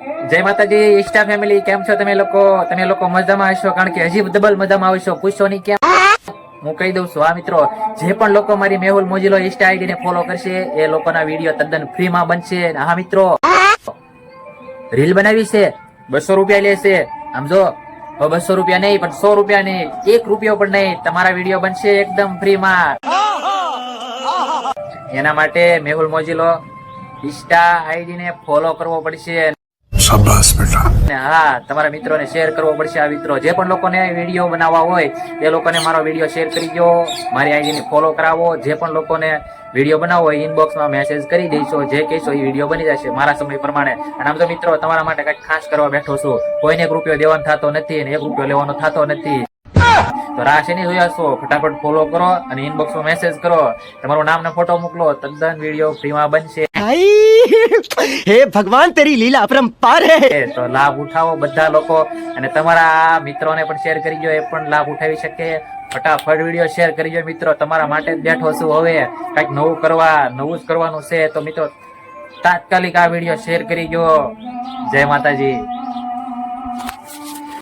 જય માતાજી Insta family, કેમ છો તમે લોકો મજામાં હશો, કારણ કે હજી ડબલ મજામાં આવશો, પૂછશો નહીં કેમ. હું કહી દઉં છું. આ મિત્રો, જે પણ લોકો મારી મેહુલ મોજીલો ઇન્સ્ટા આઈડી ને ફોલો કરશે એ લોકોના વિડીયો તદ્દન ફ્રી માં બનશે. હા મિત્રો, રીલ બનાવી છે, 200 રૂપિયા લેશે. સમજો, 200 રૂપિયા નહીં પણ 100 રૂપિયા નહીં, 1 રૂપિયો પણ નહીં, તમારા વિડીયો બનશે એકદમ ફ્રી માં. એના માટે મેહુલ મોજીલો ઇન્સ્ટા આઈડી ને ફોલો કરવો પડશે. શાબાશ બેટા. હા, તમારા મિત્રોને શેર કરવો પડશે. આ મિત્રો, જે પણ લોકોને વિડીયો બનાવવા હોય એ લોકોને મારો વિડીયો શેર કરી દો, મારી આઈડી ને ફોલો કરાવો. જે પણ લોકોને વિડીયો બનાવવો હોય ઇનબોક્સમાં મેસેજ કરી દઈશો, જે કહેશો એ વિડીયો બની જશે મારા સમય પ્રમાણે. અને આમ તો મિત્રો, તમારા માટે કંઈક ખાસ કરવા બેઠો છું. કોઈને 1 રૂપિયો દેવાનો થતો નથી અને 1 રૂપિયો લેવાનો થતો નથી. તો રાહ શેની જોયા છો? ફટાફટ ફોલો કરો અને ઇનબોક્સમાં મેસેજ કરો, તમારું નામ ને ફોટો મોકલો, તદ્દન વિડીયો ફ્રીમાં બનશે. હે ભગવાન, તેરી લીલા અપરંપાર હે. તો લાભ ઉઠાવો બધા લોકો, અને તમારા મિત્રોને પણ શેર કરી દો, એ પણ લાભ ઉઠાવી શકે. ફટાફટ વિડીયો શેર કરી દો મિત્રો, તમારા માટે જ બેઠો છું. હવે કઈક નવું જ કરવાનું છે. તો મિત્રો, તાત્કાલિક આ વિડીયો શેર કરી દો. જય માતાજી.